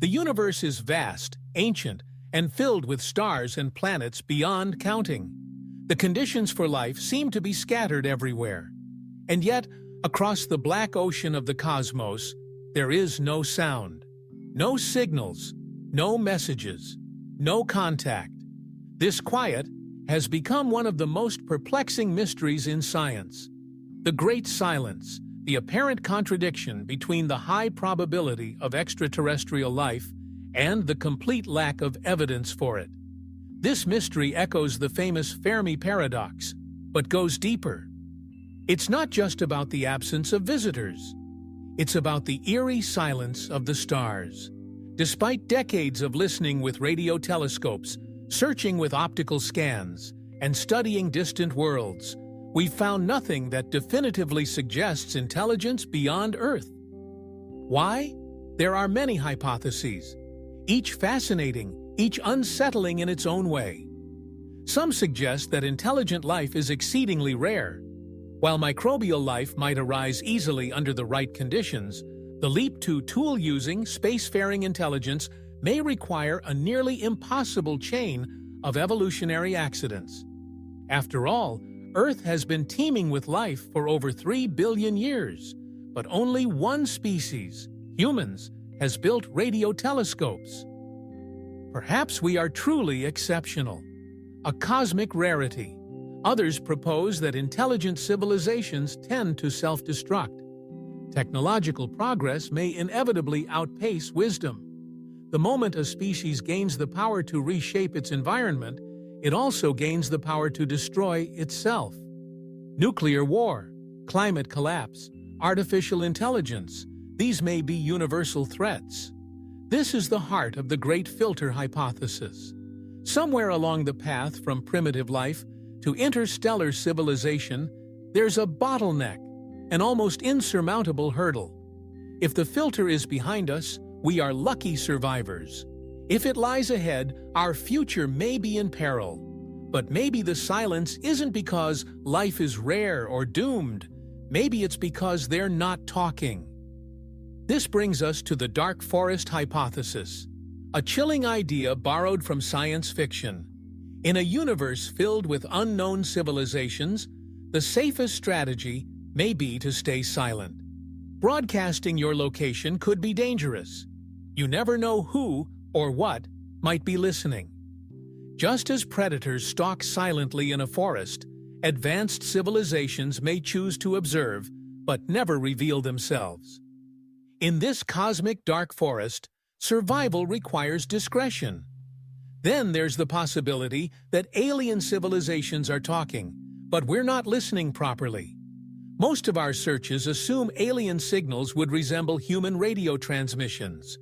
The universe is vast, ancient, and filled with stars and planets beyond counting. The conditions for life seem to be scattered everywhere. And yet, across the black ocean of the cosmos, there is no sound, no signals, no messages, no contact. This quiet has become one of the most perplexing mysteries in science. The great silence, the apparent contradiction between the high probability of extraterrestrial life and the complete lack of evidence for it. This mystery echoes the famous Fermi paradox, but goes deeper. It's not just about the absence of visitors. It's about the eerie silence of the stars. Despite decades of listening with radio telescopes, searching with optical scans, and studying distant worlds, we've found nothing that definitively suggests intelligence beyond Earth. Why? There are many hypotheses, each fascinating, each unsettling in its own way. Some suggest that intelligent life is exceedingly rare. While microbial life might arise easily under the right conditions, the leap to tool-using, spacefaring intelligence may require a nearly impossible chain of evolutionary accidents. After all, Earth has been teeming with life for over 3 billion years, but only one species, humans, has built radio telescopes. Perhaps we are truly exceptional, a cosmic rarity. Others propose that intelligent civilizations tend to self-destruct. Technological progress may inevitably outpace wisdom. The moment a species gains the power to reshape its environment, it also gains the power to destroy itself. Nuclear war, climate collapse, artificial intelligence, these may be universal threats. This is the heart of the Great Filter hypothesis. Somewhere along the path from primitive life to interstellar civilization, there's a bottleneck, an almost insurmountable hurdle. If the filter is behind us, we are lucky survivors. If it lies ahead, our future may be in peril. But maybe the silence isn't because life is rare or doomed. Maybe it's because they're not talking. This brings us to the dark forest hypothesis, a chilling idea borrowed from science fiction. In a universe filled with unknown civilizations, the safest strategy may be to stay silent. Broadcasting your location could be dangerous. You never know who or what might be listening. Just as predators stalk silently in a forest, advanced civilizations may choose to observe but never reveal themselves. In this cosmic dark forest, survival requires discretion. Then there's the possibility that alien civilizations are talking, but we're not listening properly. Most of our searches assume alien signals would resemble human radio transmissions.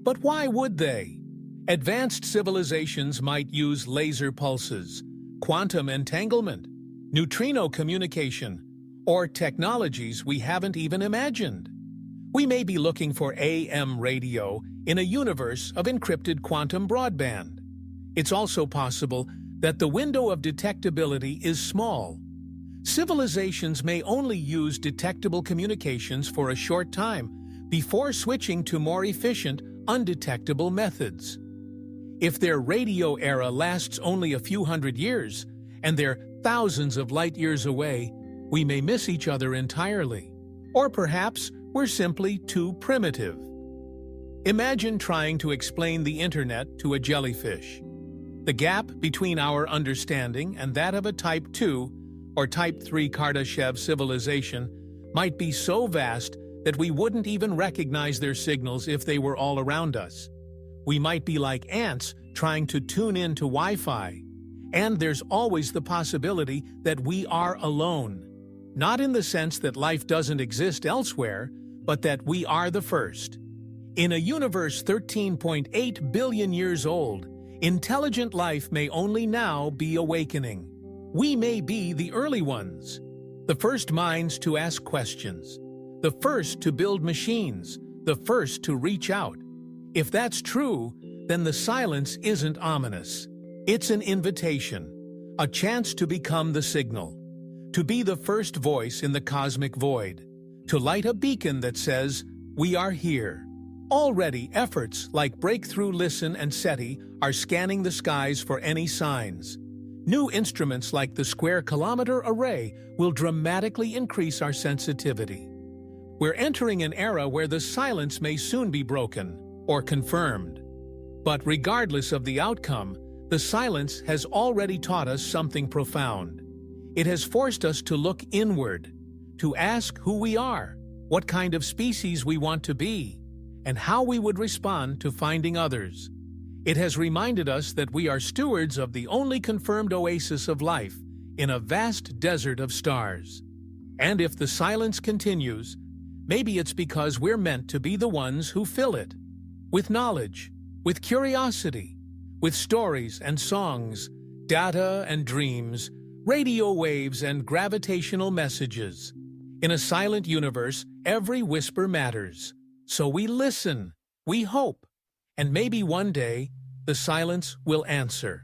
But why would they? Advanced civilizations might use laser pulses, quantum entanglement, neutrino communication, or technologies we haven't even imagined. We may be looking for AM radio in a universe of encrypted quantum broadband. It's also possible that the window of detectability is small. Civilizations may only use detectable communications for a short time before switching to more efficient, undetectable methods. If their radio era lasts only a few hundred years, and they're thousands of light years away, we may miss each other entirely. Or perhaps we're simply too primitive. Imagine trying to explain the internet to a jellyfish. The gap between our understanding and that of a Type 2 or Type 3 Kardashev civilization might be so vast that we wouldn't even recognize their signals if they were all around us. We might be like ants trying to tune in to Wi-Fi. And there's always the possibility that we are alone. Not in the sense that life doesn't exist elsewhere, but that we are the first. In a universe 13.8 billion years old, intelligent life may only now be awakening. We may be the early ones, the first minds to ask questions, the first to build machines, the first to reach out. If that's true, then the silence isn't ominous. It's an invitation, a chance to become the signal, to be the first voice in the cosmic void, to light a beacon that says, "We are here," Already, efforts like Breakthrough Listen and SETI are scanning the skies for any signs. New instruments like the Square Kilometer Array will dramatically increase our sensitivity. We're entering an era where the silence may soon be broken or confirmed. But regardless of the outcome, the silence has already taught us something profound. It has forced us to look inward, to ask who we are, what kind of species we want to be, and how we would respond to finding others. It has reminded us that we are stewards of the only confirmed oasis of life in a vast desert of stars. And if the silence continues, maybe it's because we're meant to be the ones who fill it. With knowledge, with curiosity, with stories and songs, data and dreams, radio waves and gravitational messages. In a silent universe, every whisper matters. So we listen, we hope, and maybe one day, the silence will answer.